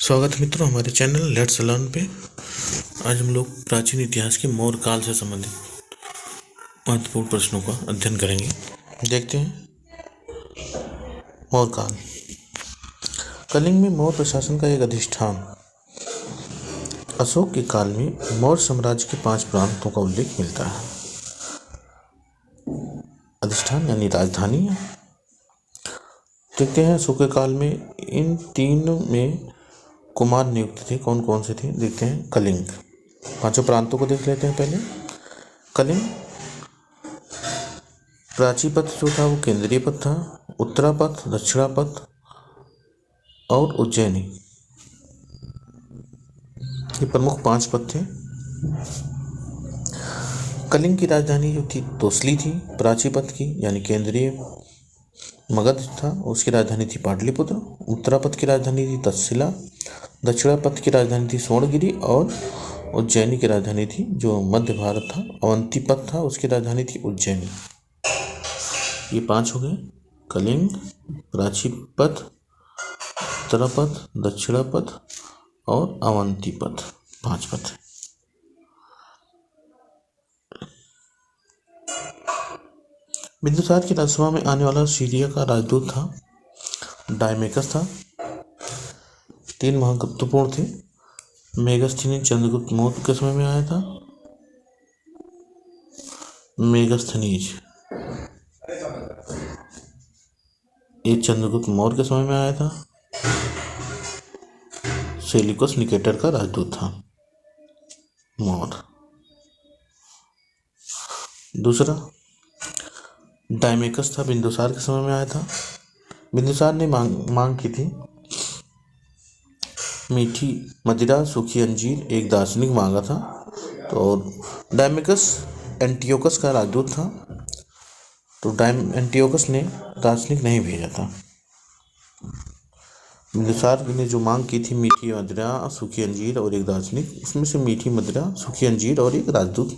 स्वागत है मित्रों हमारे चैनल लेट्स लर्न पे। आज हम लोग प्राचीन इतिहास के मौर्य काल से संबंधित महत्वपूर्ण प्रश्नों का अध्ययन करेंगे। देखते हैं मौर्य काल। कलिंग में मौर्य प्रशासन का एक अधिष्ठान। अशोक के काल में मौर्य साम्राज्य के 5 प्रांतों का उल्लेख मिलता है। अधिष्ठान यानी राजधानी है। देखते हैं अशोक के काल में इन 3 में कुमार नियुक्त थे। कौन कौन से थे देखते हैं। कलिंग, 5 प्रांतों को देख लेते हैं पहले। कलिंग प्राचीपथ जो था वो केंद्रीय पथ था, उत्तरापथ, दक्षिणापथ और उज्जैनी, ये प्रमुख 5 पथ थे। कलिंग की राजधानी जो थी तोसली थी। प्राचीपथ की यानी केंद्रीय मगध था, उसकी राजधानी थी पाटलिपुत्र। उत्तरापथ की राजधानी थी तक्षशिला। दक्षिणापथ की राजधानी थी स्वर्णगिरी और उज्जैनी की राजधानी थी जो मध्य भारत था, अवंतीपथ था, उसकी राजधानी थी उज्जैनी। ये 5 हो गए। कलिंग, प्राचीपथ, उत्तरापथ, दक्षिणापथ और अवंतीपथ, 5 पथ। बिंदुसार की राजसभा में आने वाला सीरिया का राजदूत था डायमेकस था। 3 महत्वपूर्ण थे। मेगस्थनीज चंद्रगुप्त मौर्य के समय में आया था। मेगस्थनीज ये चंद्रगुप्त मौर्य के समय में आया था। सेल्यूकस निकेटर का राजदूत था मौर्य। दूसरा डायमेकस था, बिंदुसार के समय में आया था। बिंदुसार ने मांग की थी मीठी मदिरा, सूखी अंजीर, एक दार्शनिक मांगा था। तो डायमेकस एंटियोकस का राजदूत था, तो एंटियोकस ने दार्शनिक नहीं भेजा था। बिंदुसार ने जो मांग की थी मीठी मदिरा, सूखी अंजीर और एक दार्शनिक, उसमें से मीठी मदिरा, सूखी अंजीर और एक राजदूत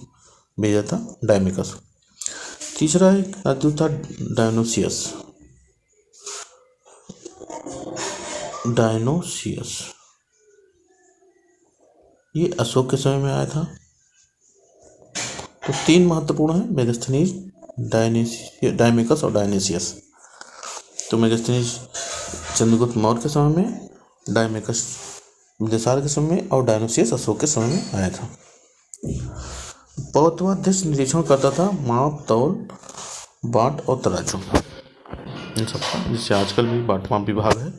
भेजा था डायमेकस। तीसरा एक राजदूत था डायनोसियस, ये अशोक के समय में आया था। तो 3 महत्वपूर्ण है, मेगस्थनीज, डायमेकस और डायनेसियस। तो मेगस्थनीज चंद्रगुप्त मौर्य के समय में, डायमेकस बिंदुसार के समय में और डायनोसियस अशोक के समय में आया था। पौरवाध्यक्ष निरीक्षण करता था माप, तौल, बाट और तराजू, इन सबका, जिससे आजकल भी बाट माप विभाग है।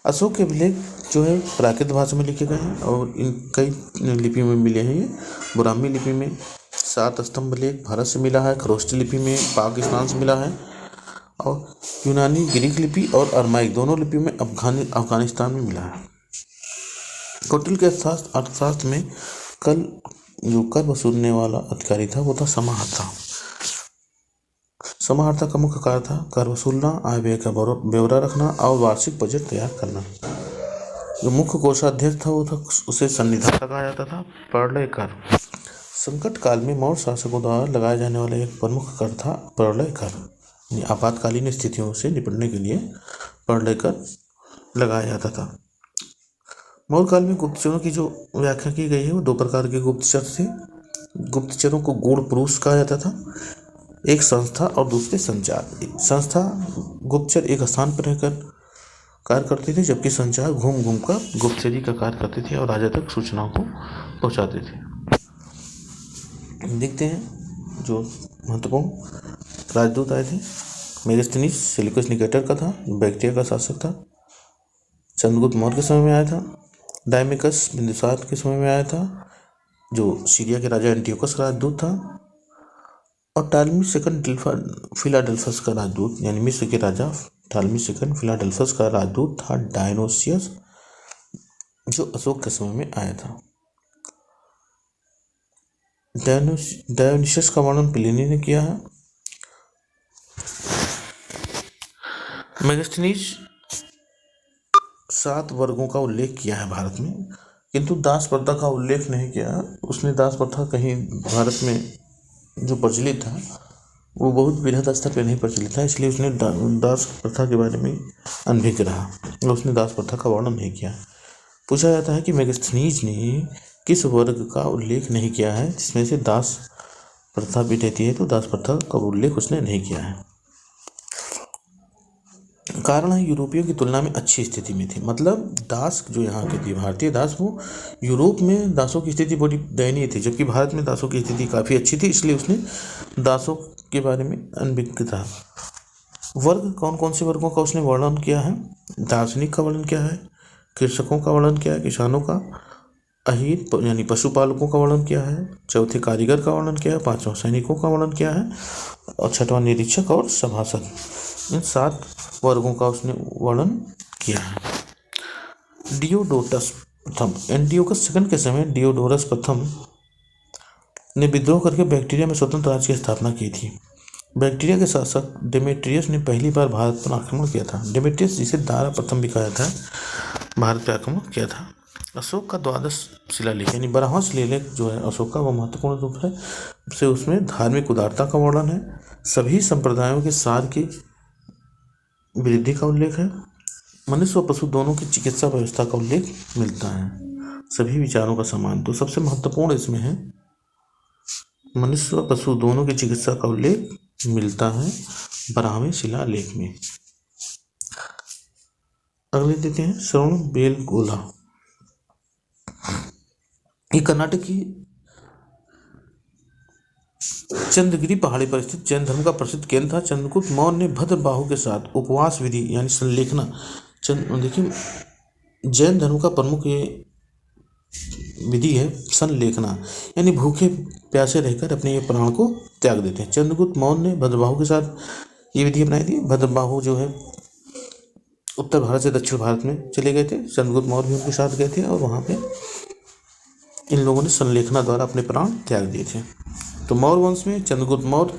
अशोक के अभिलेख जो है प्राकृत भाषा में लिखे गए हैं और इन कई लिपि में मिले हैं। ये ब्राह्मी लिपि में 7 स्तंभ लेख भारत से मिला है, खरोष्टी लिपि में पाकिस्तान से मिला है और यूनानी ग्रीक लिपि और अरमाइक दोनों लिपि में अफगानिस्तान में मिला है। कौटिल्य के अर्थशास्त्र में कर वसूलने वाला अधिकारी था वो था समाहर्ता। समाहर्ता का मुख्य कार्य था कर वसूलना, आय व्यय का ब्यौरा रखना और वार्षिक बजट तैयार करना। जो मुख्य कोषाध्यक्ष था वो था, उसे सन्निधाता कहा जाता था। प्रलय कर, संकट काल में मौर्य शासकों द्वारा लगाए जाने वाला एक प्रमुख कर था प्रलय कर। आपातकालीन स्थितियों से निपटने के लिए प्रलय कर लगाया जाता था। मौर्य काल में गुप्तचरों की जो व्याख्या की गई है वो 2 प्रकार के गुप्तचर थे। गुप्तचरों को गूढ़ पुरुष कहा जाता था, एक संस्था और दूसरे संचार। संस्था गुप्तचर एक स्थान पर रहकर कार्य करते थे, जबकि संचार घूम घूम कर गुप्तचरी का कार्य करते थे और राजा तक सूचनाओं को पहुंचाते थे। देखते हैं जो महत्वपूर्ण राजदूत आए थे। मेगस्थनीज सेल्यूकस निकेटर का था, बैक्ट्रिया का शासक था, चंद्रगुप्त मौर्य के समय में आया था। डायमेकस बिंदुसार के समय में आया था, जो सीरिया के राजा एंटियोकस का राजदूत था। और टालमी सेकंड फिलाडेल्फस का राजदूत, यानी मिस्र के राजा टालमी सेकंड फिलाडेल्फस का राजदूत था डायनोसियस, जो अशोक के समय में आया था। डायोनिसियस का वर्णन प्लिनी ने किया है। मेगस्थनीज 7 वर्गों का उल्लेख किया है भारत में, किंतु दास प्रथा का उल्लेख नहीं किया। उसने दास प्रथा कहीं भारत में जो प्रचलित था वो बहुत बृहद स्तर पर नहीं प्रचलित था, इसलिए उसने दास प्रथा के बारे में अनभिज्ञ रहा। उसने दास प्रथा का वर्णन नहीं किया। पूछा जाता है कि मेगास्थनीज ने किस वर्ग का उल्लेख नहीं किया है जिसमें से दास प्रथा भी रहती है, तो दास प्रथा का उल्लेख उसने नहीं किया है। कारण है यूरोपियों की तुलना में अच्छी स्थिति में थे। मतलब दास जो यहाँ के थे, भारतीय दास, वो यूरोप में दासों की स्थिति बड़ी दयनीय थी, जबकि भारत में दासों की स्थिति काफ़ी अच्छी थी, इसलिए उसने दासों के बारे में अनभिज्ञ था। वर्ग, कौन कौन से वर्गों का उसने वर्णन किया है? दार्शनिक का वर्णन किया है, कृषकों का वर्णन किया है, किसानों का, अहीर यानी पशुपालकों का वर्णन किया है, चौथे कारीगर का वर्णन किया है, पांचवा सैनिकों का वर्णन किया है, और छठवां निरीक्षक और सभासद। इन 7 वर्गों का उसने वर्णन किया है। डियोडोटस प्रथम, एंटियोकस सेकंड के समय डियोडोरस प्रथम ने विद्रोह करके बैक्टीरिया में स्वतंत्र राज्य की स्थापना की थी। बैक्टीरिया के शासक डेमेट्रियस ने पहली बार भारत पर आक्रमण किया था। डेमेट्रियस, जिसे दारा प्रथम भी कहा जाता है, भारत पर आक्रमण किया था। अशोक का 12 शिलालेख यानी 12वां शिलालेख जो है अशोक का, वो महत्वपूर्ण रूप से उसमें धार्मिक उदारता का वर्णन है, सभी संप्रदायों के सार की वृद्धि का उल्लेख है, मनुष्य व पशु दोनों की चिकित्सा व्यवस्था का उल्लेख मिलता है, सभी विचारों का सम्मान। तो सबसे महत्वपूर्ण इसमें है मनुष्य व पशु दोनों की चिकित्सा का उल्लेख मिलता है 12वें शिलालेख में। अगले देते हैं श्रवण बेलगोला। ये कर्नाटक की चंद्रगिरी पहाड़ी पर स्थित जैन धर्म का प्रसिद्ध केंद्र था। चंद्रगुप्त मौर्य ने भद्रबाहु के साथ उपवास विधि यानी संलेखना, देखिए जैन धर्म का प्रमुख ये विधि है संलेखना, यानी भूखे प्यासे रहकर अपने ये प्राण को त्याग देते हैं। चंद्रगुप्त मौर्य ने भद्रबाहु के साथ ये विधि अपनाई थी। भद्रबाहु जो है उत्तर भारत से दक्षिण भारत में चले गए थे, चंद्रगुप्त मौर्य भी उनके साथ गए थे और वहाँ पे इन लोगों ने संलेखना द्वारा अपने प्राण त्याग दिए थे। तो मौर्य वंश में चंद्रगुप्त मौर्य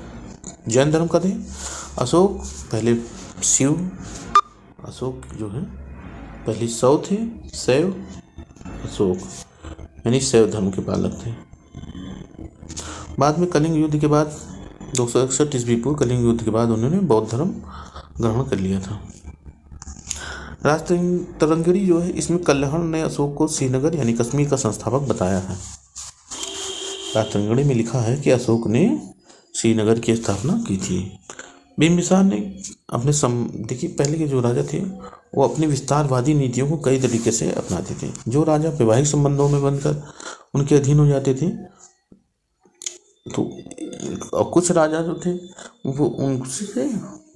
जैन धर्म का थे। अशोक पहले शिव, अशोक जो है पहले शैव थे, शैव अशोक यानी शैव धर्म के पालक थे। बाद में कलिंग युद्ध के बाद 261 ईस्वी पूर्व कलिंग युद्ध के बाद उन्होंने बौद्ध धर्म ग्रहण कर लिया था। राजतरंगिणी जो है इसमें कल्याण ने अशोक को श्रीनगर यानी कश्मीर का संस्थापक बताया है। राजतरंगिणी में लिखा है कि अशोक ने श्रीनगर की स्थापना की थी। बिंबिसार ने अपने देखिए पहले के जो राजा थे वो अपनी विस्तारवादी नीतियों को कई तरीके से अपनाते थे। जो राजा वैवाहिक संबंधों में बनकर उनके अधीन हो जाते थे, तो और कुछ राजा जो थे वो उनसे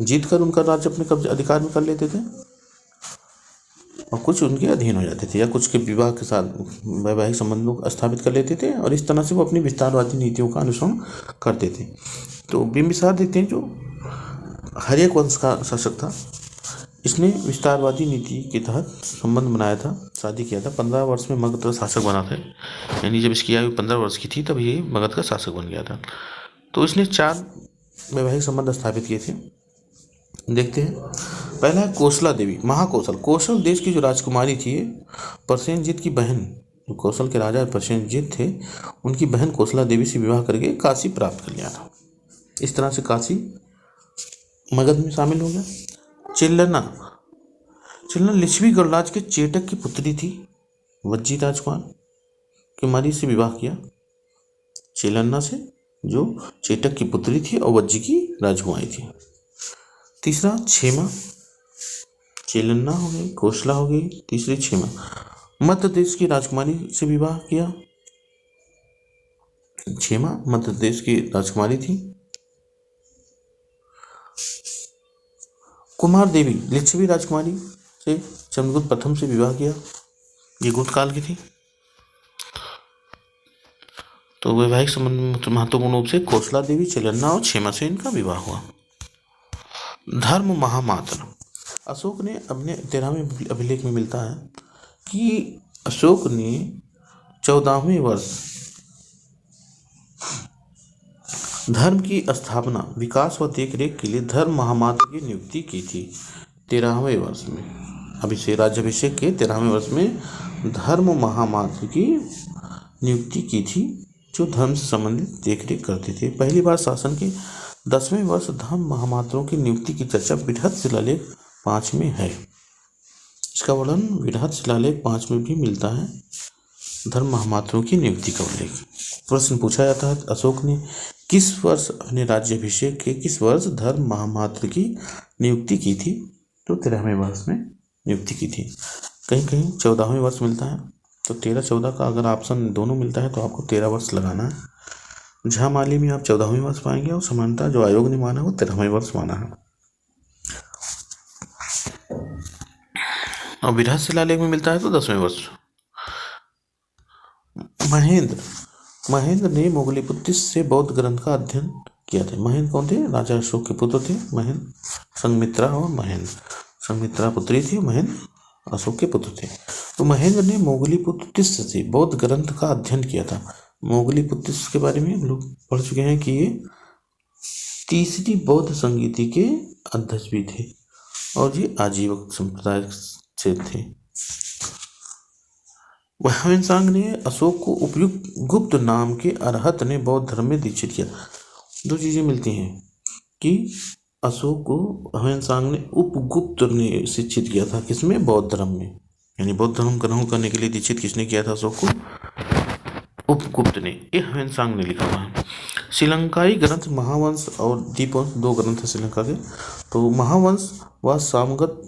जीत कर उनका राज्य अपने कब्जे अधिकार में कर लेते थे और कुछ उनके अधीन हो जाते थे, या कुछ के विवाह के साथ वैवाहिक संबंधों को स्थापित कर लेते थे और इस तरह से वो अपनी विस्तारवादी नीतियों का अनुसरण करते थे। तो बिंबिसार देखते हैं जो हर्यक वंश का शासक था, इसने विस्तारवादी नीति के तहत संबंध बनाया था, शादी किया था। 15 वर्ष में मगध का शासक बना था, यानी जब इसकी आयु 15 वर्ष की थी तब ये मगध का शासक बन गया था। तो इसने 4 वैवाहिक संबंध स्थापित किए थे। देखते हैं, पहला है कोसला देवी महाकौशल। कौशल देश की जो राजकुमारी थी, प्रसेनजीत की बहन, जो कौशल के राजा प्रसेनजीत थे उनकी बहन कोसला देवी से विवाह करके काशी प्राप्त कर लिया था। इस तरह से काशी मगध में शामिल हो गया। चिल्लना लिच्छवी गणराज के चेटक की पुत्री थी, वज्जी राजकुमार कुमारी से विवाह किया चिल्लना से, जो चेटक की पुत्री थी और वज्जी की राजकुमारी थी। तीसरा क्षेमा, चिल्लना हो गई, कोसला हो गई, तीसरी क्षेमा। मध्य देश की राजकुमारी से विवाह किया। क्षेमा मध्य देश की राजकुमारी थी। कुमार देवी लिच्छवी राजकुमारी से चंद्रगुप्त प्रथम से विवाह किया, ये गुप्त काल की थी। तो वैवाहिक संबंध में महत्वपूर्ण रूप से कोसला देवी, चिल्लना और क्षेमा से इनका विवाह हुआ। धर्म महामात्र, अशोक ने अपने 13वें अभिलेख में मिलता है कि अशोक ने 14वें वर्ष धर्म की स्थापना, विकास व देखरेख के लिए धर्म महामात्र की नियुक्ति की थी। 13वें वर्ष में राज्याभिषेक के 13वें वर्ष में धर्म महामात्र की नियुक्ति की थी, जो धर्म से संबंधित देखरेख करते थे। पहली बार शासन के 10वें वर्ष धर्म महामात्रों की नियुक्ति की चर्चा बृहत शिलालेख 5 में है। इसका वर्णन बृहद शिलालेख 5 में भी मिलता है। धर्म महामात्रों की नियुक्ति का उल्लेख। प्रश्न पूछा जाता है, अशोक ने किस वर्ष अपने राज्याभिषेक के किस वर्ष धर्म महामात्र की नियुक्ति की थी? तो 13वें वर्ष में नियुक्ति की थी। कहीं कहीं 14वें वर्ष मिलता है, तो 13-14 का अगर ऑप्शन दोनों मिलता है तो आपको 13 वर्ष लगाना है। झामाली में आप 14वें वर्ष पाएंगे और समानता जो आयोग ने माना वो 13वें वर्ष माना है। और बृहद शिलालेख में मिलता है तो 10वें वर्ष। महेंद्र ने मोगलीपुत्र से बौद्ध ग्रंथ का अध्ययन किया था। महेंद्र कौन थे? राजा अशोक के पुत्र थे महेंद्र, संघमित्रा और महेंद्र। संघमित्रा पुत्री थी, महेंद्र अशोक के पुत्र थे। तो महेंद्र ने मोगलीपुत्र से बौद्ध ग्रंथ का अध्ययन किया था। मोगलीपुत्र के बारे में हम लोग पढ़ चुके हैं कि ये तीसरी बौद्ध संगीति के अध्यक्ष भी थे और ये आजीवक संप्रदाय से थे। ह्वेनसांग ने अशोक को उपयुक्त गुप्त नाम के अरहत ने बौद्ध धर्म में दीक्षित किया। दो चीजें मिलती हैं कि अशोक को ह्वेनसांग ने उपगुप्त ने शिक्षित किया था, किसमें? बौद्ध धर्म में। यानी बौद्ध धर्म ग्रहण करने के लिए दीक्षित किसने किया था अशोक को? उपगुप्त ने। ये ह्वेनसांग ने लिखा हुआ है। श्रीलंकाई ग्रंथ महावंश और दीपवंश 2 ग्रंथ है श्रीलंका के। तो महावंश व सामगत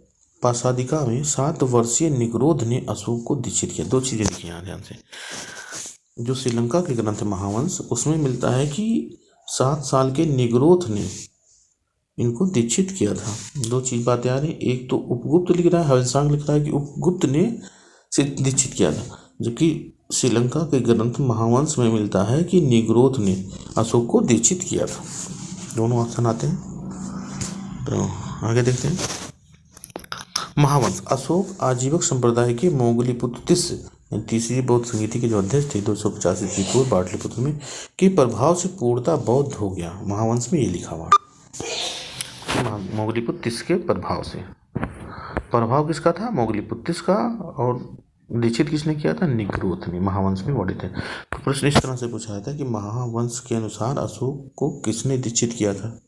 पासादिका में 7 वर्षीय निगरोध ने अशोक को दीक्षित किया। 2 चीजें लिखी हैं ध्यान से। जो श्रीलंका के ग्रंथ महावंश उसमें मिलता है कि 7 साल के निगरोध ने इनको दीक्षित किया था। 2 चीज बातें आ रही। एक तो उपगुप्त लिख रहा है, ह्वेनसांग लिख रहा है कि उपगुप्त ने दीक्षित किया था, जबकि श्रीलंका के ग्रंथ महावंश में मिलता है कि निगरोध ने अशोक को दीक्षित किया था। दोनों ऑप्शन आते हैं। तो आगे देखते हैं। महावंश अशोक आजीवक संप्रदाय के मोगलीपुत्र तीसरी बौद्ध संगीति के जो अध्यक्ष थे 250 ईस्वी पूर्व पाटलिपुत्र में के प्रभाव से पूर्णतः बौद्ध हो गया। महावंश में ये लिखा हुआ मोगलीपुत्र के प्रभाव से। प्रभाव किसका था? मोगलीपुत्र का। और दीक्षित किसने किया था? निगरोध ने। महावंश में वर्णित है। तो प्रश्न इस तरह से पूछा था कि महावंश के अनुसार अशोक को किसने दीक्षित किया था,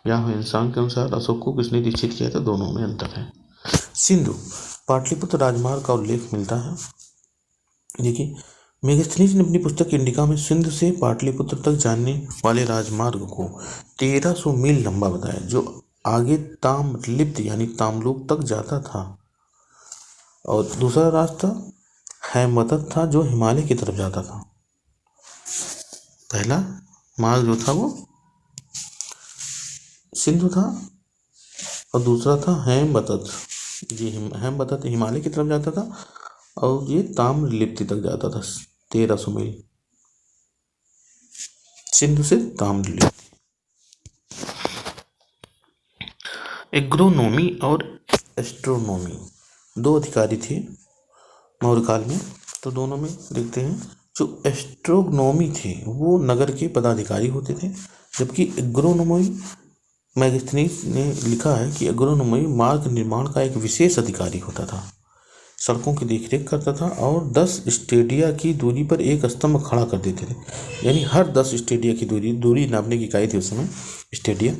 या ह्वेनसांग के अनुसार अशोक को किसने दीक्षित किया था? दोनों में अंतर है। सिंधु पाटलिपुत्र राजमार्ग का उल्लेख मिलता है। देखिए, मेगास्थनीज ने अपनी पुस्तक इंडिका में सिंधु से पाटलिपुत्र तक जाने वाले राजमार्ग को 1300 मील लंबा बताया, जो आगे ताम्रलिप्त यानी ताम्लुक तक जाता था, और दूसरा रास्ता हैमवतन था जो हिमालय की तरफ जाता था। पहला मार्ग जो था वो सिंधु था और दूसरा था हेमवतन। जी, हेमवतन हिमालय की तरफ जाता था और ये ताम्रलिप्ति तक जाता था 1300 मील सिंधु से ताम्रलिप्ति। एग्रोनॉमी और एस्ट्रोनॉमी 2 अधिकारी थे मौर्य काल में। तो दोनों में देखते हैं, जो एस्ट्रोनॉमी थे वो नगर के पदाधिकारी होते थे, जबकि एग्रोनॉमी मेगास्थनीज ने लिखा है कि एग्रोनॉमी मार्ग निर्माण का एक विशेष अधिकारी होता था, सड़कों की देखरेख करता था और 10 स्टेडिया की दूरी पर एक स्तंभ खड़ा कर देते थे। यानी हर 10 स्टेडिया की दूरी नापने की इकाई थी उस समय स्टेडिया।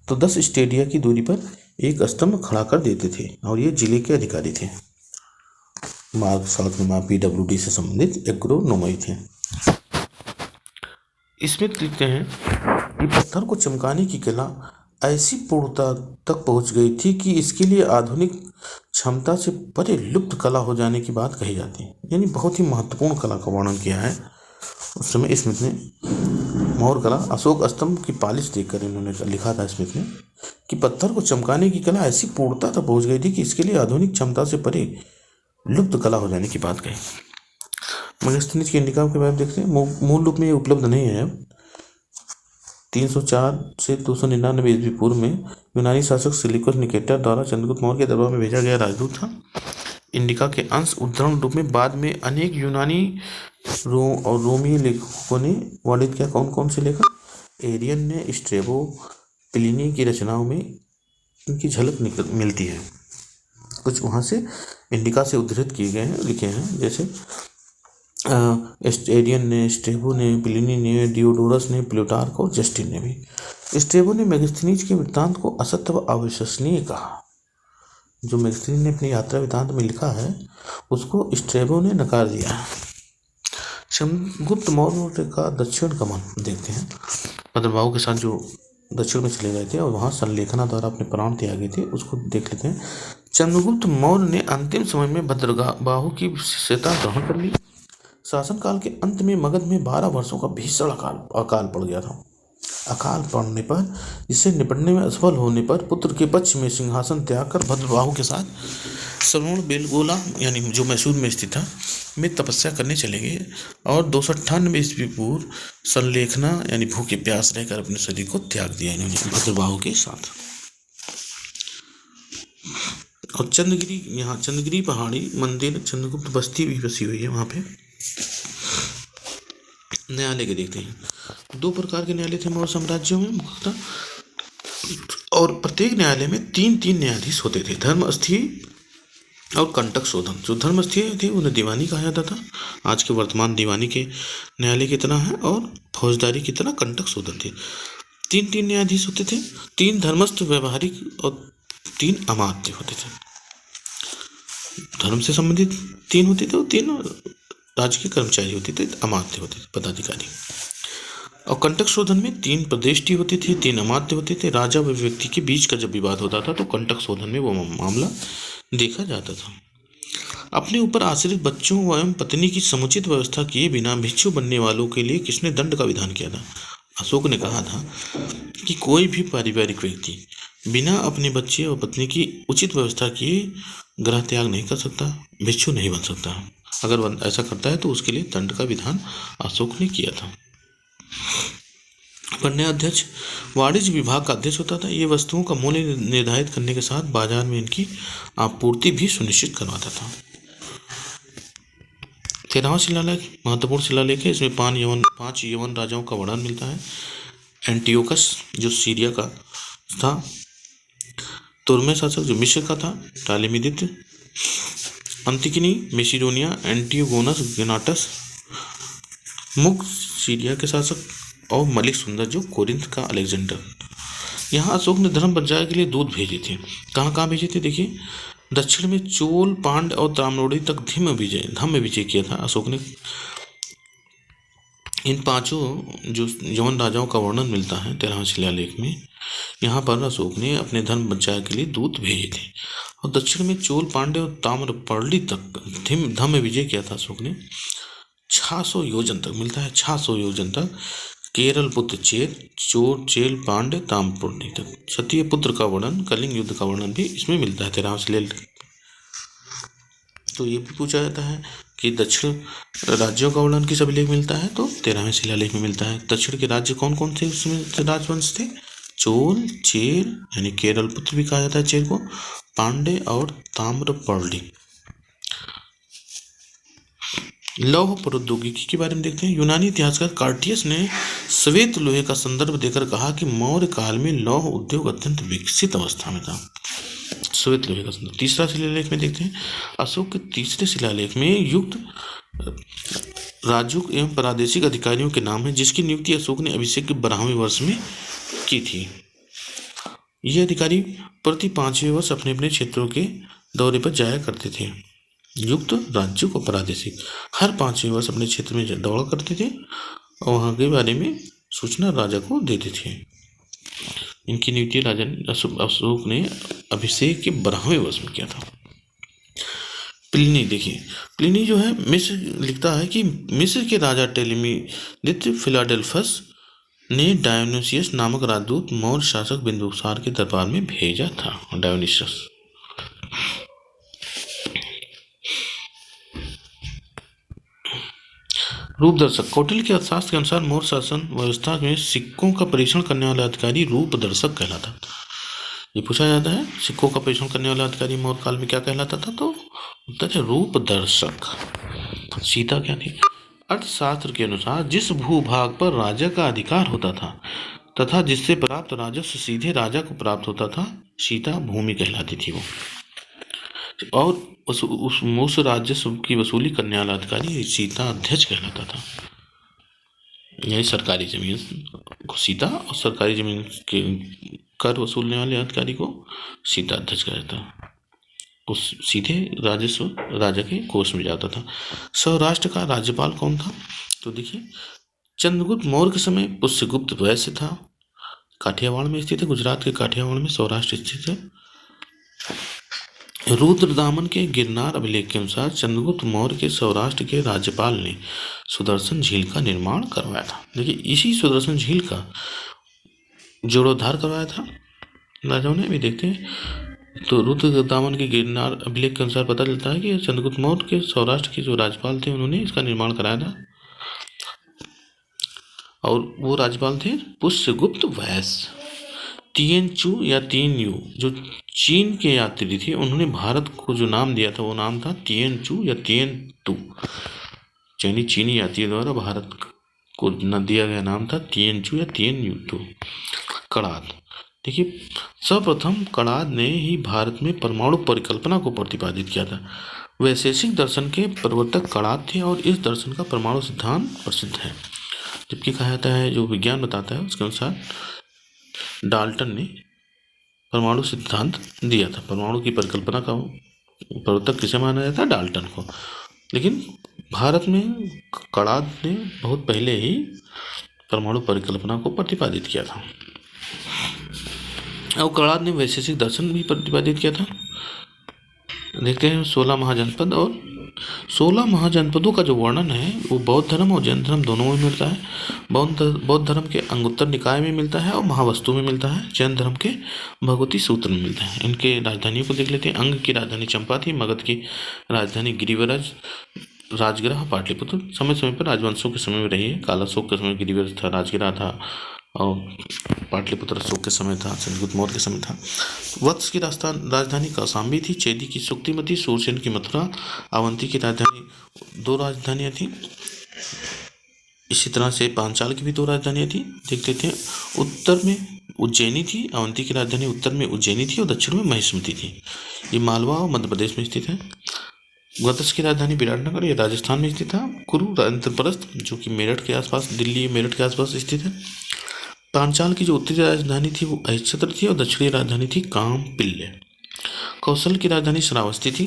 तो 10 स्टेडिया की दूरी पर एक स्तंभ खड़ा कर देते थे और ये जिले के अधिकारी थे। मार्ग सड़क निर्माण PWD से संबंधित एग्रोनॉमी थे। इसमें लिखते हैं कि पत्थर को चमकाने की कला ऐसी पूर्णता तक पहुंच गई थी कि इसके लिए आधुनिक क्षमता से परे लुप्त कला हो जाने की बात कही जाती है। यानी बहुत ही महत्वपूर्ण कला का वर्णन किया है उस समय स्मिथ ने। मौर्य कला अशोक स्तंभ की पालिश देखकर इन्होंने लिखा था स्मिथ ने कि पत्थर को चमकाने की कला ऐसी पूर्णता तक पहुंच गई थी कि इसके लिए आधुनिक क्षमता से परे लुप्त कला हो जाने की बात कही। मेगास्थनीज की इंडिका के बारे में देखते हैं। मूल रूप में ये उपलब्ध नहीं है। 304 से 299 ईस्वी पूर्व में यूनानी शासक सिलिकोस निकेटर द्वारा चंद्रगुप्त मौर्य के दरबार में भेजा गया राजदूत था। इंडिका के अंश उद्धरण रूप में बाद में अनेक यूनानी और रोमी लेखकों ने वर्णित किया। कौन कौन से लेखक? एरियन ने, स्ट्रेबो, प्लिनी की रचनाओं में इनकी झलक मिलती है। कुछ वहाँ से इंडिका से उद्धृत किए गए हैं, लिखे हैं, जैसे एरियन ने, स्ट्रेबो ने, प्लिनी ने, डियोडोरस ने, प्लूटार्क और जस्टिन ने भी। स्ट्रेबो ने मेगास्थनीज के वृत्तांत को असत्य व अविश्वसनीय कहा। जो मैगजीन ने अपनी यात्रा वृत्तांत में लिखा है उसको स्ट्रैबो ने नकार दिया है। चंद्रगुप्त मौर्य का दक्षिण गमन देखते हैं। भद्रबाहु के साथ जो दक्षिण में चले गए थे और वहाँ संलेखना द्वारा अपने प्राण त्यागे थे, उसको देख लेते हैं। चंद्रगुप्त मौर्य ने अंतिम समय में भद्रबाहु की शिष्यता ग्रहण कर ली। शासनकाल के अंत में मगध में 12 वर्षों का भीषण अकाल पड़ गया था। अकाल पड़ने पर, इससे निपटने में असफल होने पर, पुत्र के पक्ष में सिंहासन त्याग कर भद्रबाहु के साथ श्रवण बेलगोला यानी जो मैसूर में स्थित था में तपस्या करने चले गए और 298 ईस्वी पूर्व संलेखना यानी भूखे प्यास रहकर अपने शरीर को त्याग दिया इन्होंने भद्रबाहु के साथ। और चंद्रगिरी, यहाँ चंद्रगिरी पहाड़ी मंदिर चंद्रगुप्त बस्ती भी बसी हुई है वहाँ पे। न्यायालय के देखते हैं। 2 प्रकार के न्यायालय थे मौर्य साम्राज्यों में मुख्यतः, और प्रत्येक न्यायालय में 3-3 न्यायाधीश होते थे। धर्मस्थी और कंटक शोधन, जो धर्मस्थीय थे उन्हें दीवानी कहा जाता था, आज के वर्तमान दीवानी के न्यायालय की तरह है, और फौजदारी की तरह कंटक शोधन थे। 3-3 न्यायाधीश होते थे, 3 धर्मस्थ व्यवहारिक और 3 अमात्य होते थे। धर्म से संबंधित 3 होते थे और 3 राजकीय कर्मचारी होते थे, अमात्य होते थे, पदाधिकारी। और कंटक शोधन में 3 प्रदेष्टि होते थे, 3 अमात्य होते थे। राजा व व्यक्ति के बीच का जब विवाद होता था तो कंटक शोधन में वो मामला देखा जाता था। अपने ऊपर आश्रित बच्चों एवं पत्नी की समुचित व्यवस्था किए बिना भिक्षु बनने वालों के लिए किसने दंड का विधान किया था? अशोक ने कहा था कि कोई भी पारिवारिक व्यक्ति बिना अपने बच्चे और पत्नी की उचित व्यवस्था किए गृह त्याग नहीं कर सकता, भिक्षु नहीं बन सकता। अगर ऐसा करता है तो उसके लिए दंड का विधान अशोक ने किया था। पन्ने अध्यक्ष वाणिज्य विभाग का अध्यक्ष होता था। ये वस्तुओं का मूल्य निर्धारित करने के साथ बाजार में इनकी आपूर्ति भी सुनिश्चित करवाता था। 13वां शिलालेख महत्वपूर्ण शिलालेख है। इसमें 5 यवन राजाओं का वर्णन मिलता है। एंटियोकस जो सीरिया का था, तुर्मे शासक जो मिस्र का था, टालेमिदित, अंतिकिनी मेसिडोनिया, एंटियोगोनस गेनाटस मुक्त सीरिया के शासक, और मलिक सुंदर जो कोरिंथ का अलेक्जेंडर। यहाँ अशोक ने धर्म प्रचार के लिए दूत भेजे थे। कहाँ कहाँ भेजे थे देखिए। दक्षिण में चोल, पांड और ताम्रोड़ी तक धम्म विजय किया था अशोक ने। इन 5 जो यवन राजाओं का वर्णन मिलता है 13वें शिलालेख में, यहाँ पर अशोक ने अपने धर्म प्रचार के लिए दूत भेजे थे। और दक्षिण में चोल, पांड्य और ताम्रपर्णी तक धम्म विजय किया था अशोक ने। 600 योजन तक मिलता है, 600 योजन तक। केरल पुत्र चोर, चेल, पांड्य, ताम्रपर्णी तक। क्षत्रिय पुत्र का वर्णन, कलिंग युद्ध का वर्णन भी इसमें मिलता है 13वें शिलालेख। तो ये भी पूछा जाता है कि दक्षिण राज्यों का वर्णन किस अभिलेख मिलता है, तो 13वें शिलालेख में मिलता है। दक्षिण के राज्य कौन कौन थे उसमें राजवंश थे? चोल, चेर यानी केरल पुत्र भी कहा जाता है चेर को, पांडे और ताम्रपर्णी। लौह प्रौद्योगिकी के बारे में देखते हैं। यूनानी इतिहासकार कार्टियस ने श्वेत लोहे का संदर्भ देकर कहा कि मौर्य काल में लौह उद्योग अत्यंत विकसित अवस्था में था। श्वेत लोहे का संदर्भ। 3रा शिलालेख में देखते हैं। अशोक के 3रे शिलालेख में युक्त राजूक एवं प्रादेशिक अधिकारियों के नाम है, जिसकी नियुक्ति अशोक ने अभिषेक के 12वें वर्ष में की थी। ये अधिकारी प्रति 5वें वर्ष अपने अपने क्षेत्रों के दौरे पर जाया करते थे। युक्त राज्य को प्रादेशिक हर 5वें वर्ष अपने क्षेत्र में दौड़ा करते थे और वहाँ के बारे में सूचना राजा को देते थे। इनकी नियुक्ति राजा अशोक ने अभिषेक के 12वें वर्ष में किया था। प्लिनी देखिए, प्लिनी जो है मिस्र लिखता है कि मिस्र के राजा टेलेमिदित फिलाडेल्फस ने डायोनिसियस नामक राजदूत मौर्य शासक बिंदुसार के दरबार में भेजा था। डायोनिसियस रूपदर्शक। कौटिल्य के अर्थशास्त्र के अनुसार मौर्य शासन व्यवस्था में सिक्कों का परीक्षण करने वाला अधिकारी रूपदर्शक कहलाता था। ये पूछा जाता है सिक्कों का परीक्षण करने वाला अधिकारी मौर्य काल में क्या कहलाता था, तो उत्तर है रूपदर्शक। सीता क्या थी? अर्थशास्त्र के अनुसार जिस भूभाग पर राजा का अधिकार होता था तथा जिससे प्राप्त राजस्व सीधे राजा को प्राप्त होता था, सीता भूमि कहलाती थी वो। और उस राजस्व की वसूली करने वाला अधिकारी सीता अध्यक्ष कहलाता था। यही सरकारी जमीन को सीता और सरकारी जमीन के कर वसूलने वाले अधिकारी को सीता अध्यक्ष कहता था। को सीधे राजस्व राजा के कोष में जाता था। सौराष्ट्र का राज्यपाल कौन था? तो देखिए, चंद्रगुप्त मौर्य के समय पुष्यगुप्त वैश्य था, काठियावाड़ में स्थित है, गुजरात के काठियावाड़ में सौराष्ट्र स्थित है। रुद्रदामन के गिरनार अभिलेख के अनुसार चंद्रगुप्त मौर्य के सौराष्ट्र के राज्यपाल ने सुदर्शन झील का निर्माण करवाया था। देखिए, इसी सुदर्शन झील का जीर्णोद्धार करवाया था राजाओं ने। अभी देखते हैं, तो रुद्रदामन के गिरनार अभिलेख के अनुसार पता चलता है कि चंद्रगुप्त मौर्य के सौराष्ट्र के जो राज्यपाल थे उन्होंने इसका निर्माण कराया था, और वो राज्यपाल थे पुष्यगुप्त वैश्य। तिएनचू या तिएनयू जो चीन के यात्री थे, उन्होंने भारत को जो नाम दिया था वो नाम था तिएनचू या तिएनतू। यानी चीनी यात्रियों द्वारा भारत को न दिया गया नाम था तिएनचू या तिएनयू। कणाद, देखिए, सर्वप्रथम कणाद ने ही भारत में परमाणु परिकल्पना को प्रतिपादित किया था। वैशेषिक दर्शन के प्रवर्तक कणाद थे और इस दर्शन का परमाणु सिद्धांत प्रसिद्ध है। जबकि कहा जाता है, जो विज्ञान बताता है उसके अनुसार डाल्टन ने परमाणु सिद्धांत दिया था। परमाणु की परिकल्पना का प्रवर्तक किसे माना जाता है? डाल्टन को। लेकिन भारत में कणाद ने बहुत पहले ही परमाणु परिकल्पना को प्रतिपादित किया था। और कणाद ने वैशेषिक दर्शन भी प्रतिपादित किया था। देखते हैं 16 महाजनपद, और 16 महाजनपदों का जो वर्णन है वो बौद्ध धर्म और जैन धर्म दोनों में मिलता है। बौद्ध धर्म के अंगुत्तर निकाय में मिलता है और महावस्तु में मिलता है। जैन धर्म के भगवती सूत्र में मिलता है। इनके राजधानियों को देख लेते हैं। अंग की राजधानी चंपा थी, मगध की राजधानी गिरिवराज, राजगिरा पाटलिपुत्र समय समय पर राजवंशों के समय में रही है। कालाशोक के समय गिरिवराज था, राजगिरा था, और पाटलिपुत्र अशोक के समय था, चंद्रगुप्त मौर्य के समय था। वत्स की राजधानी कौशाम्बी थी, चेदी की सुक्तिमती, सूरसेन की मथुरा, अवंती की राजधानी, 2 राजधानियाँ थीं। इसी तरह से पांचाल की भी 2 राजधानियाँ थीं। देख लेते हैं, उत्तर में उज्जैनी थी, अवंती की राजधानी उत्तर में उज्जैनी थी और दक्षिण में महिष्मती थी। ये मालवा और मध्य प्रदेश में स्थित है। वत्स की राजधानी विराटनगर, ये राजस्थान में स्थित था। कुरु इंद्रप्रस्थ, जो कि मेरठ के आसपास, दिल्ली मेरठ के आसपास स्थित है। पांचाल की जो उत्तरी राजधानी थी वो अहिच्छत्र थी और दक्षिणी राजधानी थी कामपिल्य। कौशल की राजधानी श्रावस्ती थी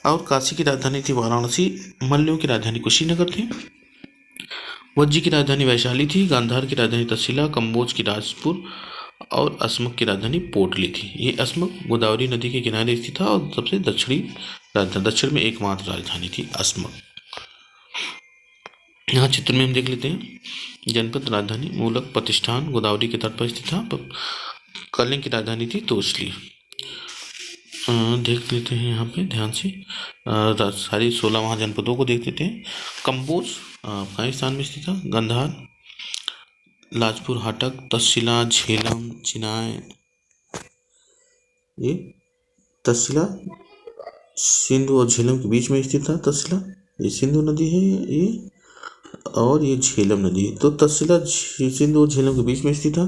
और काशी की राजधानी थी वाराणसी। मल्लों की राजधानी कुशीनगर थी। वज्जी की राजधानी वैशाली थी। गांधार की राजधानी तक्षशिला, कंबोज की राजपुर और अस्मक की राजधानी पोटली थी। ये अस्मक गोदावरी नदी के किनारे स्थित था और सबसे दक्षिणी राजधानी, दक्षिण में एकमात्र राजधानी थी अस्मक। यहाँ चित्र में हम देख लेते हैं, जनपद राजधानी मूलक प्रतिष्ठान गोदावरी के तट पर स्थित था। कलिंग की राजधानी थी तोसली। देख लेते हैं यहाँ पे ध्यान से सारी 16 महाजनपदों को देख लेते हैं। कंबोज अफगानिस्तान में स्थित था। गंधार, लाजपुर, हाटक, तक्षशिला, झेलम, चिनाय, ये तक्षशिला सिंधु और झेलम के बीच में स्थित था। तक्षशिला ये सिंधु नदी है ये, और ये झेलम नदी है। तो तक्षशिला सिंधु और झेलम के बीच में स्थित था।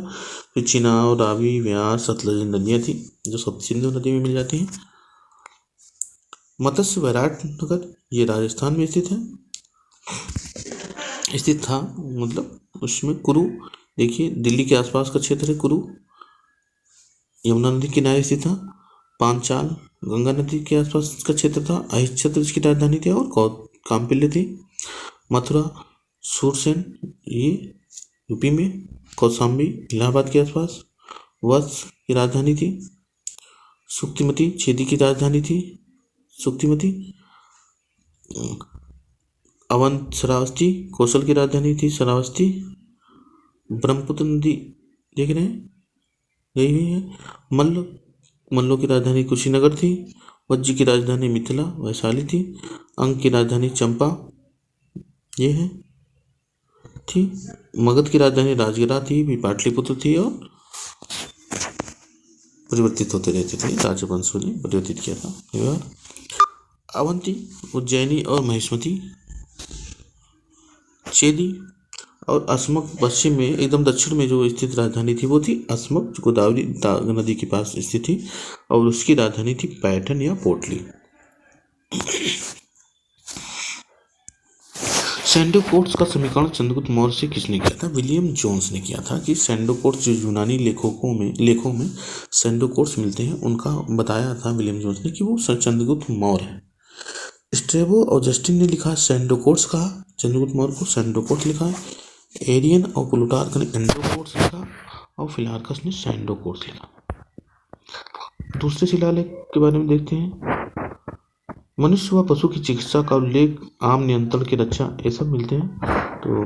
फिर चिनाव, रावी, व्यास, सतलज नदियाँ थी जो सब सिंधु नदी में मिल जाती हैं। मत्स्य विराटनगर ये राजस्थान में स्थित है, स्थित था, मतलब उसमें कुरु, देखिए दिल्ली के आसपास का क्षेत्र है कुरु, यमुना नदी किनारे स्थित था। पांचाल गंगा नदी के आसपास का क्षेत्र था। अहिच्छत्र इसकी राजधानी थी और कामपिल्य थी। मथुरा सूरसेन ये यूपी में, कौशाम्बी इलाहाबाद के आसपास। वत्स की राजधानी थी। सुक्तिमती छेदी की राजधानी थी सुक्तिमती। अवंत श्रावस्ती कौशल की राजधानी थी श्रावस्ती। ब्रह्मपुत्र नदी देख रहे हैं यही हुई है। मल्लों की राजधानी कुशीनगर थी। वज्जी की राजधानी मिथिला वैशाली थी। अंग की राजधानी चंपा ये है थी। मगध की राजधानी राजगिरा थी, भी पाटलिपुत्र थी और परिवर्तित होते रहते थे, राजवंशों ने परिवर्तित किया था। अवंती उज्जैनी और महिष्मती, चेदी और अस्मक पश्चिम में एकदम दक्षिण में जो स्थित राजधानी थी वो थी अस्मक, जो गोदावरी नदी के पास स्थित थी, और उसकी राजधानी थी पैठन या पोटली। सैंडो कोर्ट्स का समीकरण चंद्रगुप्त मौर्य से किसने किया था? विलियम जोन्स ने किया था। कि सैंडो कोर्ट्स जो यूनानी लेखों में सैंडो कोर्ट्स मिलते हैं, उनका बताया था विलियम जोन्स ने कि वो चंद्रगुप्त मौर्य है। स्ट्रेबो और जस्टिन ने लिखा सैंडो कोर्ट्स कहा चंद्रगुप्त मौर्य को, सैंडो कोर्ट्स लिखा है। एरियन और प्लूटार्क ने एंडो कोर्ट्स लिखा और फिलार्कस ने सैंडो कोर्ट्स लिखा। दूसरे शिलालेख के बारे में देखते हैं। मनुष्य व पशु की चिकित्सा का उल्लेख, आम नियंत्रण की रक्षा, ये सब मिलते हैं। तो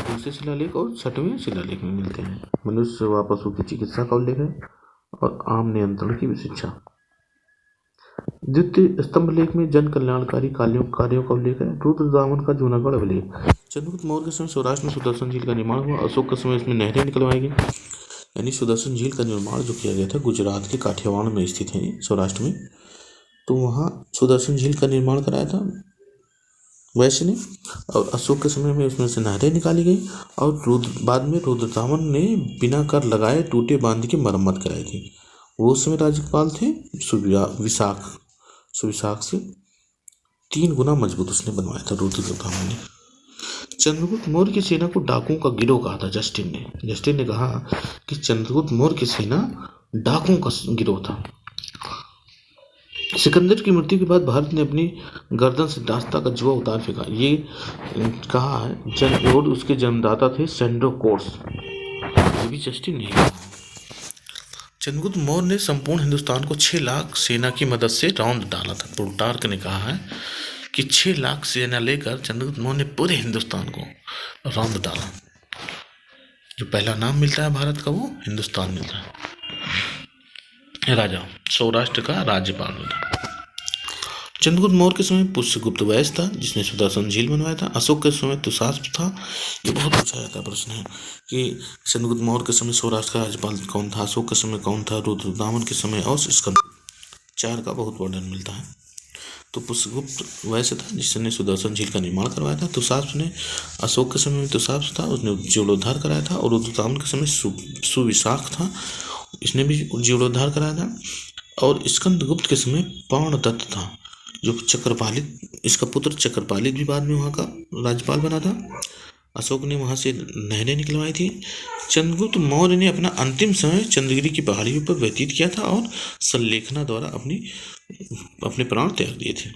दूसरे शिलालेख और छठवें शिलालेख में मिलते हैं। मनुष्य व पशु की चिकित्सा का उल्लेख है और आम नियंत्रण की शिक्षा। द्वितीय स्तंभ लेख में जन कल्याणकारी कार्यों का उल्लेख है। रुद्रदामन का जूनागढ़ अभिलेख। चंद्रगुप्त मौर्य के समय सौराष्ट्र में सुदर्शन झील का निर्माण हुआ। अशोक के समय इसमें नहरें निकलवाई गई। यानी सुदर्शन झील का निर्माण जो किया गया था, गुजरात के काठियावाड़ में स्थित है, सौराष्ट्र में, तो वहाँ सुदर्शन झील का निर्माण कराया था वैश्य ने। और अशोक के समय में उसमें से नहरें निकाली गई और बाद में रुद्रदामन ने बिना कर लगाए टूटे बांध की मरम्मत कराई थी। वो उस समय राज्यपाल थे सुविशाख से 3 गुना मजबूत उसने बनवाया था रुद्रदामन ने। चंद्रगुप्त मौर्य की सेना को डाकुओं का गिरोह कहा था जस्टिन ने कहा कि चंद्रगुप्त मौर्य की सेना डाकुओं का गिरोह था। सिकंदर की मृत्यु के बाद भारत ने अपनी गर्दन से दास्ता का जुआ उतार फेंका, ये कहा है। और उसके जन्मदाता थे सैंडो कोर्ट्स, ये भी जस्टिन ने कहा। चंद्रगुप्त मौर्य ने संपूर्ण हिंदुस्तान को 6 लाख सेना की मदद से रौंद डाला था। प्लूटार्क ने कहा है कि 6 लाख सेना लेकर चंद्रगुप्त मौर्य ने पूरे हिंदुस्तान को रौंद डाला। जो पहला नाम मिलता है भारत का, वो हिंदुस्तान मिलता है। राजा सौराष्ट्र का राज्यपाल होता। चंद्रगुप्त मौर्य के समय पुष्यगुप्त वैश्य था, जिसने सुदर्शन झील बनवाया था। अशोक के समय तुषास्प था। ये बहुत पूछा जाता है प्रश्न है कि चंद्रगुप्त मौर्य के समय सौराष्ट्र का राज्यपाल कौन था, अशोक के समय कौन था, रुद्रदामन के समय, और इसका 4 का बहुत वर्णन मिलता है। तो पुष्यगुप्त वैश्य था, जिसने सुदर्शन झील का निर्माण करवाया था। तुषास्प ने अशोक के समय में तुषास्प था, उसने जीर्णोद्धार कराया था। और रुद्रदामन के समय सुविशाख था, इसने भी जीर्णोद्धार कराया था। और स्कंदगुप्त के समय पाणदत्त था, जो चक्रपालित, इसका पुत्र चक्रपालित भी बाद में वहाँ का राज्यपाल बना था। अशोक ने वहाँ से नहरें निकलवाई थी। चंद्रगुप्त मौर्य ने अपना अंतिम समय चंद्रगिरी की पहाड़ियों पर व्यतीत किया था और संलेखना द्वारा अपने प्राण त्याग दिए थे।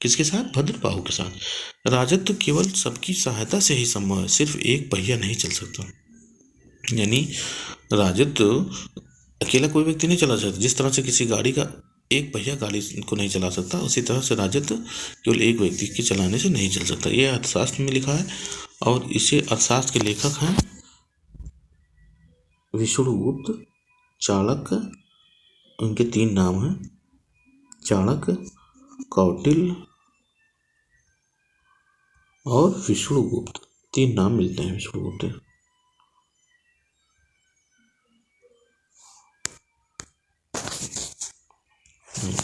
किसके साथ? भद्रबाहु के साथ। राजत्व केवल सबकी सहायता से ही संभव है, सिर्फ एक पहिया नहीं चल सकता। यानी राजत्व अकेला कोई व्यक्ति नहीं चला सकता। जिस तरह से किसी गाड़ी का एक पहिया गाड़ी को नहीं चला सकता, उसी तरह से राजत्व केवल एक व्यक्ति के चलाने से नहीं चल सकता। यह अर्थशास्त्र में लिखा है और इसे अर्थशास्त्र के लेखक हैं विष्णुगुप्त, चाणक्य। उनके 3 नाम हैं, चाणक्य, कौटिल्य और विष्णुगुप्त। 3 नाम मिलते हैं विष्णुगुप्त।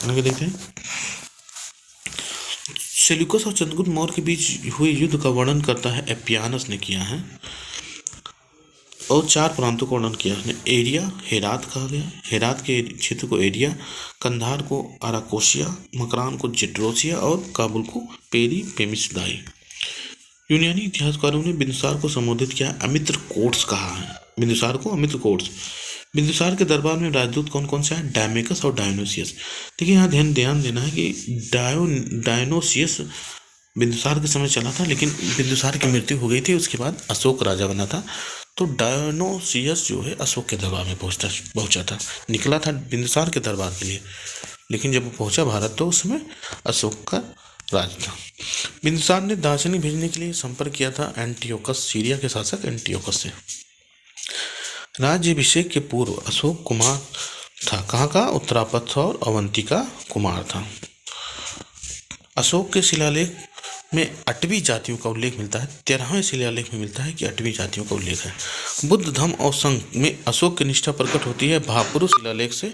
आगे देखते हैं। सेल्यूकस और चंद्रगुप्त मौर्य के बीच हुए युद्ध का वर्णन करता है एपियानस ने किया है। और 4 प्रांतों का वर्णन किया उसने। एरिया हेरात कहा गया, हेरात के क्षेत्र को एरिया, कंधार को आराकोशिया, मकरान को जेट्रोसिया और काबुल को पेमिसदाई। यूनानी इतिहासकारों ने बिंदुसार को संबोधित किया अमित्र कोट्स कहा है। बिंदुसार को अमित्र कोट्स। बिंदुसार के दरबार में राजदूत कौन कौन से हैं? डायमेकस और डायोनोसियस। देखिए यहाँ ध्यान देना है कि डायोनोसियस बिंदुसार के समय चला था, लेकिन बिंदुसार की मृत्यु हो गई थी, उसके बाद अशोक राजा बना था। तो डायोनोसियस जो है अशोक के दरबार में पहुंचा था, निकला था बिंदुसार के दरबार के लिए, लेकिन जब वो पहुंचा भारत तो उस समय अशोक का राज था। बिंदुसार ने दार्शनिक भेजने के लिए संपर्क किया था एंटियोकस, सीरिया के शासक एंटियोकस से। राज्याभिषेक के पूर्व अशोक कुमार था, कहाँ का? उत्तरापथ और अवंतिका कुमार था। अशोक के शिलालेख में 8वीं जातियों का उल्लेख मिलता है। 13वें शिलालेख में मिलता है कि 8वीं जातियों का उल्लेख है। बुद्ध धम्म और संघ में अशोक की निष्ठा प्रकट होती है भापुरु शिलालेख से।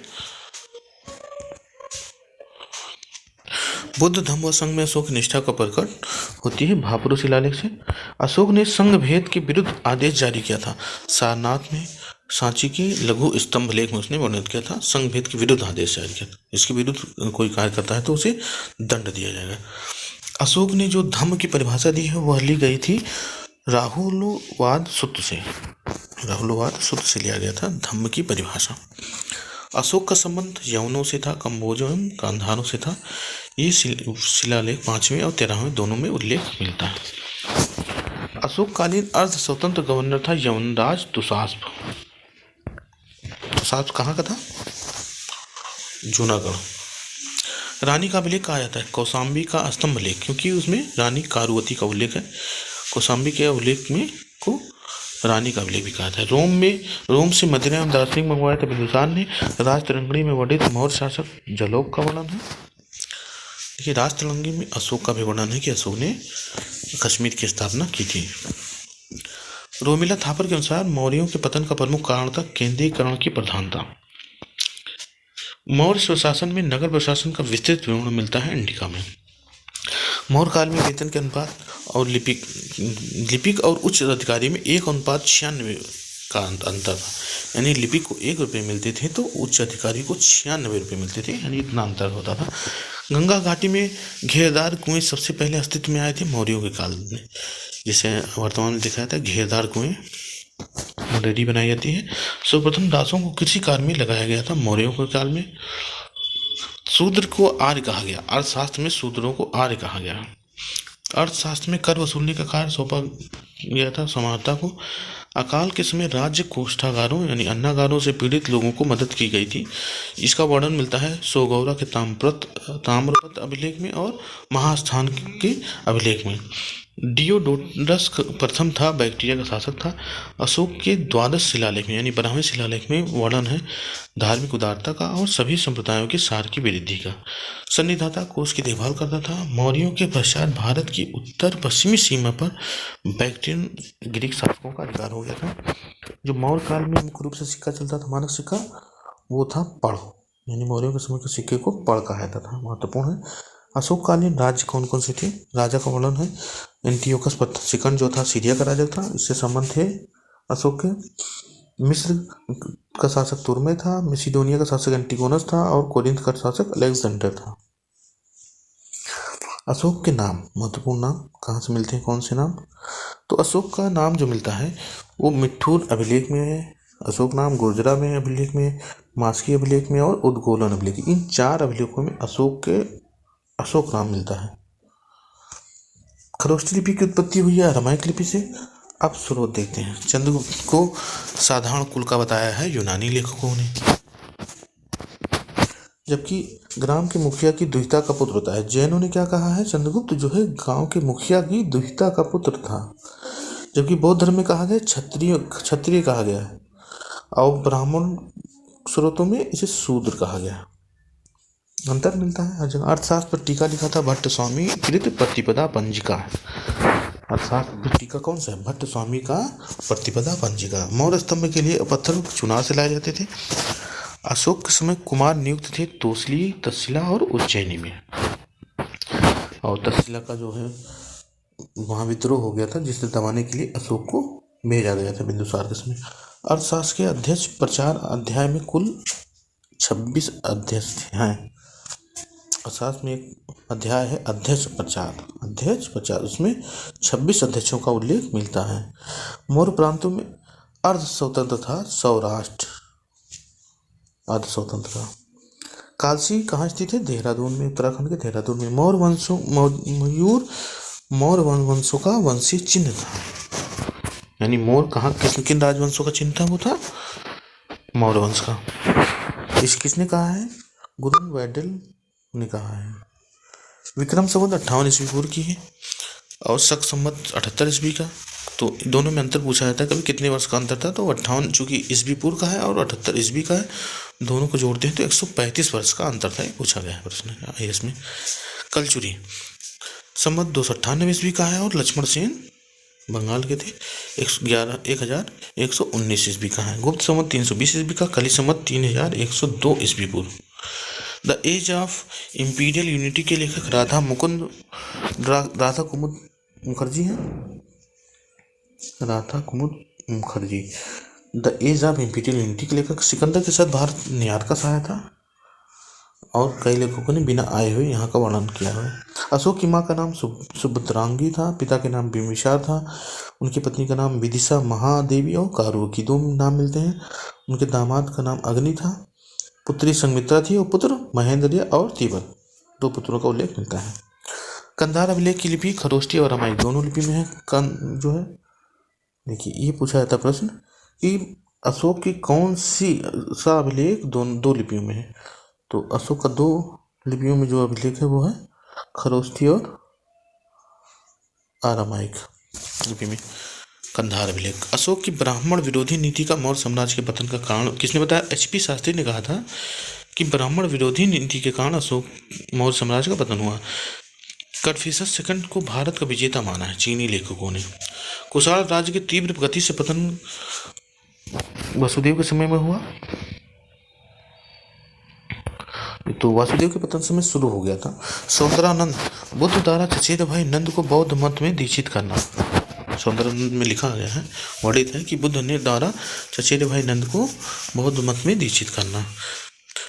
बुद्ध धम्म और संघ में अशोक की निष्ठा का प्रकट होती है भापुरु शिलालेख से। अशोक ने संघ भेद के विरुद्ध आदेश जारी किया था। सारनाथ में सांची के लघु स्तंभ लेख में उसने वर्णित किया था, संघ भेद के विरुद्ध आदेश जारी किया था। इसके विरुद्ध कोई कार्य करता है तो उसे दंड दिया जाएगा। अशोक ने जो धम्म की परिभाषा दी है वह ली गई थी राहुलवाद सूत्र से। राहुलवाद सूत्र से लिया गया था धम्म की परिभाषा। अशोक का संबंध यवनों से था, कंबोजों एवं गांधारों से था। ये शिलालेख 5वें और 13वें दोनों में उल्लेख मिलता है। अशोककालीन अर्ध स्वतंत्र गवर्नर था यवनराज दुशास्प। दुशास्प कहाँ का था? जूनागढ़। रानी का अभिलेख कहा जाता है कौशाम्बी का स्तंभ लेख, क्योंकि उसमें रानी कारुवती का उल्लेख है। कौशाम्बी के उल्लेख में को रानी का अभिलेख भी कहा था। रोम से मदिरा एवं दार्शनिक मंगवाए थे बिंदुसार ने। राजतरंगिणी में वर्णित मौर्य शासक जलौक का वर्णन है। देखिए राजतरंगिणी में अशोक का भी वर्णन है कि अशोक ने कश्मीर की स्थापना की थी। रोमिला थापर के अनुसार मौर्यों के पतन का प्रमुख कारण था केंद्रीकरण की प्रधानता। मौर्य स्वशासन में नगर प्रशासन का विस्तृत विवरण मिलता है इंडिका में। मौर्य काल में वेतन के अनुपात और लिपिक और उच्च अधिकारी में 1:96 का अंतर था। यानी लिपिक को 1 रुपये मिलते थे तो उच्च अधिकारी को 96 रुपये मिलते थे, यानी इतना अंतर होता था। गंगा घाटी में घेरदार कुएं सबसे पहले अस्तित्व में आए थे मौर्यों के काल में, जिसे वर्तमान में दिखाया था घेरदार कुएं रेडी बनाई जाती है। सर्वप्रथम दासों को कृषि कार्य में लगाया गया था मौर्यों के काल में। शूद्र को आर्य कहा गया। अर्थशास्त्र में शूद्रों को आर्य कहा गया। अर्थशास्त्र में कर वसूलने का कार्य सौंपा गया था समाहर्ता को। अकाल के समय राज्य कोष्ठागारों यानी अन्नागारों से पीड़ित लोगों को मदद की गई थी। इसका वर्णन मिलता है सोगौरा के ताम्रपत्र अभिलेख में और महास्थान के अभिलेख में। डियोडोटस प्रथम था, बैक्टीरिया का शासक था। अशोक के द्वादश शिलालेख में यानी 12वें शिलालेख में वर्णन है धार्मिक उदारता का और सभी संप्रदायों के सार की वृद्धि का। सन्निधाता कोष की देखभाल करता था। मौर्यों के पश्चात भारत की उत्तर पश्चिमी सीमा पर बैक्ट्रियन ग्रीक शासकों का अधिकार हो गया था। जो मौर्य काल में मुख्य रूप से सिक्का चलता था, मानक सिक्का, वो था पढ़, यानी मौर्यों के समय के सिक्के को पढ़ कहा जाता था। महत्वपूर्ण है। अशोककालीन राज्य कौन कौन से थे? राजा का वर्णन है एंटियोकस सेकंड जो था सीरिया का राजा था, इससे संबंध थे अशोक के। मिस्र का शासक तुर्मे था। मिसिडोनिया का शासक एंटिगोनस था और कोरिंथ का शासक अलेक्जेंडर था। अशोक के नाम, महत्वपूर्ण नाम कहाँ से मिलते हैं, कौन से नाम? तो अशोक का नाम जो मिलता है वो मिट्ठूर अभिलेख में है, अशोक नाम गुर्जरा में अभिलेख में, मास्की अभिलेख में और उद्गोलन अभिलेख। इन 4 अभिलेखों में अशोक नाम मिलता है। खरोष्ठी लिपि की उत्पत्ति हुई है अरामाइक लिपि से। अब स्रोत देखते हैं। चंद्रगुप्त को साधारण कुल का बताया है यूनानी लेखकों ने, जबकि ग्राम के मुखिया की दुहिता का पुत्र होता है। जैनों ने क्या कहा है? चंद्रगुप्त जो है गांव के मुखिया की दुहिता का पुत्र था। जबकि बौद्ध धर्म में कहा गया क्षत्रिय कहा गया है और ब्राह्मण स्रोतों में इसे शूद्र कहा गया। अंतर मिलता है हर जगह। अर्थशास्त्र पर टीका लिखा था भट्ट स्वामी कृत प्रतिपदा पंजिका। अर्थशास्त्र पर टीका कौन सा है? भट्ट स्वामी का प्रतिपदा पंजिका। मौर्य स्तंभ के लिए पत्थर चुनाव से लाए जाते थे। अशोक के समय कुमार नियुक्त थे तोसली, तक्षशिला और उज्जैनी में। और तक्षशिला का जो है वहाँ विद्रोह हो गया था, जिसे दबाने के लिए अशोक को भेजा गया था बिंदुसार के समय। अर्थशास्त्र के अध्यक्ष प्रचार अध्याय में कुल 26 अध्यक्ष हैं। अर्थशास्त्र में एक अध्याय है अध्यक्ष प्रचार, उसमें 26 अध्यक्षों का उल्लेख मिलता है। मौर्य प्रांतों में अर्ध स्वतंत्र था सौराष्ट्र, अर्ध स्वतंत्र था। कालसी कहाँ स्थित है? देहरादून में, उत्तराखंड के देहरादून में। मौर्य वंशों का वंशीय चिन्ह था, यानी मौर्य कहाँ किन राजवंशों का चिन्ह था? वो था मौर्य वंश का। इस किसने कहा है? गुरुन वैडल ने कहा है। विक्रम संवत 58 ईस्वी पूर्व की है और शक संवत 78 ईस्वी का। तो दोनों में अंतर पूछा जाता है कभी कितने वर्ष का अंतर था, तो 58 चूंकि ईस्वी पूर्व का है और 78 ईस्वी का है, दोनों को जोड़ते हैं तो 135 वर्ष का अंतर था। ये पूछा गया है प्रश्न इसमें। कलचुरी संवत 298 ईस्वी का है और लक्ष्मण सेन बंगाल के थे 1119 ईस्वी का है। गुप्त संवत 320 ईस्वी का। कली संवत 3102 ईस्वी पूर्व। The Age of Imperial Unity के लेखक राधा कुमुद मुखर्जी हैं। Radha Kumud Mukherjee. The Age of Imperial Unity के लेखक सिकंदर के साथ भारत न्यार का सहायता। और कई लेखकों ने बिना आए हुए यहाँ का वर्णन किया है। अशोक की माँ का नाम सुभद्रांगी था, पिता के नाम बिंबिसार था, उनकी पत्नी का नाम विदिशा महादेवी और कारुकी, दो नाम मिलते हैं। उनके दामाद का नाम अग्नि था, पुत्री संमित्रा थी और पुत्र महेंद्र और तीबर, दो पुत्रों का उल्लेख मिलता है। कंधार अभिलेख की लिपि खरोष्टी और रामायण दोनों लिपि में है। जो है देखिए, ये पूछा जाता प्रश्न कि अशोक की कौन सी सा अभिलेख दो लिपियों में है। तो अशोक का दो लिपियों में जो अभिलेख है वो है खरोष्टी और आरामाइक लिपि में कंधार अभिलेख। अशोक की ब्राह्मण विरोधी नीति का मौर्य साम्राज्य के पतन का कारण किसने बताया? HP शास्त्री ने कहा था कि ब्राह्मण विरोधी नीति के कारण अशोक मौर्य साम्राज्य का पतन हुआ। कन्फ्यूशियस सेकंड को भारत का विजेता माना है चीनी लेखकों ने। कुशाण राज्य के तीव्र गति से पतन वसुदेव के समय में हुआ। तो वासुदेव के पतन समय शुरू हो गया था। सौंदरानंद, बुद्ध द्वारा चचेरे भाई नंद को बौद्ध मत में दीक्षित करना। सौंदरानंद में लिखा गया है, वर्णित है कि बुद्ध ने द्वारा चचेरे भाई नंद को बौद्ध मत में दीक्षित करना।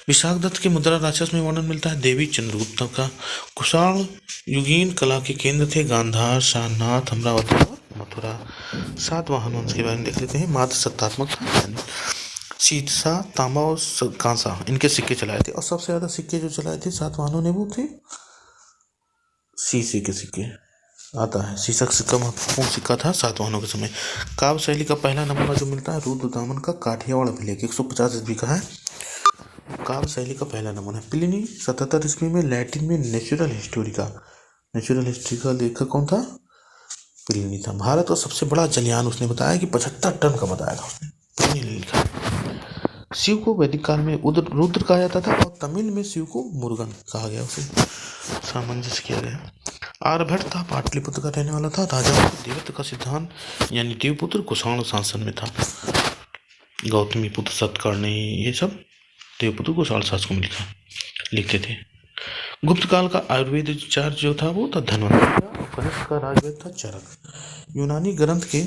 विशाखदत्त के मुद्रा राक्षस में वर्णन मिलता है देवी चंद्रगुप्त का। कुशाण युगीन कला के केंद्र थे गांधार, सारनाथ, अमरावती और मथुरा। सातवाहन वंश के बारे में देख लेते हैं। मात्र सत्तात्मक था, सीसा, तांबा और कांसा इनके सिक्के चलाए थे, और सबसे ज्यादा सिक्के जो चलाए थे सातवाहनों ने वो थे सीसे के सिक्के। आता है सीसा सिक्का महत्वपूर्ण सिक्का था सातवाहनों के समय। काव्य शैली का पहला नमूना जो मिलता है रुद्रदामन का काठियावाड़ अभिलेख 150 ईस्वी का है। काव्य शैली का पहला नमूना। प्लिनी 77 ईस्वी में लैटिन में नेचुरल हिस्ट्री का लेखक कौन था? प्लिनी था। भारत का सबसे बड़ा जलयान उसने बताया कि 75 टन का बताया था उसने, प्लिनी ने लिखा। शिव को वैदिक काल में रुद्र कहा जाता था और तमिल में शिव को मुरुगन कहा गया, उसे सामंजस्य किया गया। आर्यभट्ट था, पाटलिपुत्र का रहने वाला था। राजा देवत्व का सिद्धांत यानी देवपुत्र कुषाण शासन में था। गौतमी पुत्र सतकर्णी ये सब देवपुत्र कुषाण शासकों में लिखते थे। गुप्त काल का आयुर्वेद चार्य जो था वो था धन्वंतरि और कनिष्क का राजवैद्य था चरक। यूनानी ग्रंथ के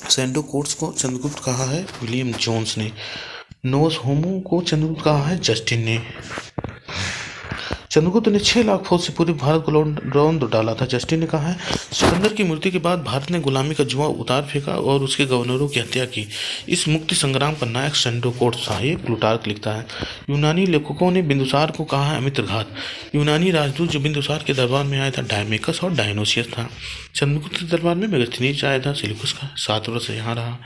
सेंडोकोट्स को चंद्रगुप्त कहा है विलियम जोन्स ने। नोस होमो को चंद्रगुप्त कहा है जस्टिन ने। चंद्रगुप्त ने 6 लाख फौज से पूरे भारत को रौंद डाला था, जस्टिन ने कहा है। सिकंदर की मृत्यु के बाद भारत ने गुलामी का जुआ उतार फेंका और उसके गवर्नरों की हत्या की। इस मुक्ति संग्राम का नायक सेंडोकोट्स था, ये प्लूटार्क लिखता है। यूनानी लेखकों ने बिंदुसार को कहा है अमित्रघात। यूनानी राजदूत जो बिंदुसार के दरबार में आया था डायमेकस और डायनोसियस था। चंद्रगुप्त के दरबार में मेगास्थनीज आया था, सिलिकुस का 7 वर्ष यहाँ रहा।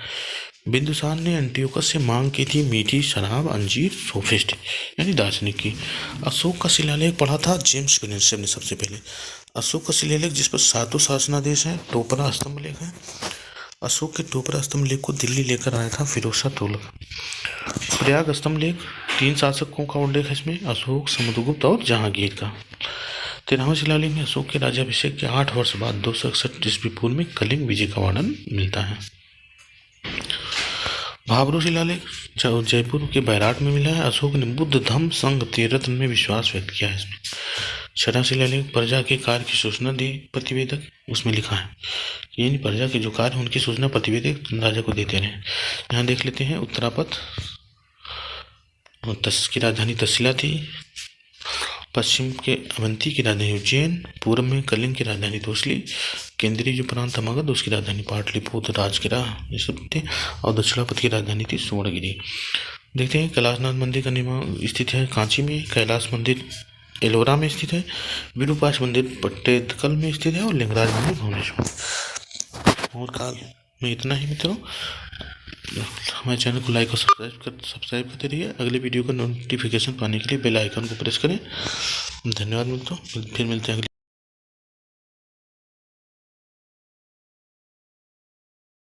बिंदुसार ने एंटियोकस से मांग की थी मीठी शराब, अंजीर, सोफिस्ट यानी दार्शनिक की। अशोक का शिलालेख पढ़ा था जेम्स विलियमसन ने सबसे पहले। अशोक का शिलालेख जिस पर 7 शासनादेश है, टोपरा स्तंभ लेख है। अशोक के टोपरा स्तंभ लेख को दिल्ली लेकर आया था फिरोज शाह तुगलक। प्रयाग स्तंभ लेख 3 शासकों का उल्लेख है इसमें, अशोक, समुद्रगुप्त और जहांगीर का। 13वां शिलालेख में अशोक के राज्याभिषेक के 8 वर्ष बाद 261 ईस्वी पूर्व में कलिंग विजय का वर्णन मिलता है। भाबरू शिलालेख जयपुर के बैराट में मिला है। अशोक ने बुद्ध धम्म संघ त्रिरत्न में विश्वास व्यक्त किया है इसमें। 6वां शिलालेख प्रजा के कार्य की सूचना दी प्रतिवेदक, उसमें लिखा है यानी प्रजा के जो कार्य उनकी सूचना प्रतिवेदक राजा को देते रहे। यहाँ देख लेते हैं उत्तरापथ की राजधानी तक्षशिला थी, पश्चिम के अवंती की राजधानी उज्जैन, पूर्व में कलिंग की राजधानी तोसली, केंद्रीय जो प्रांत था मगध उसकी राजधानी पाटलिपुत्र, राजगिरा ये सब थे, और दक्षिणापथ की राजधानी थी सुवर्णगिरी। देखते हैं कैलाशनाथ मंदिर का निर्माण स्थित है कांची में, कैलाश मंदिर एलोरा में स्थित है, विरूपाक्ष मंदिर पट्टेदकल में स्थित है और लिंगराज मंदिर भुवनेश्वर। और काल में इतना ही मित्रों, हमारे चैनल को लाइक और सब्सक्राइब करते रहिए। अगले वीडियो का नोटिफिकेशन पाने के लिए बेल आइकन को प्रेस करें। धन्यवाद मित्रों, फिर मिलते हैं अगले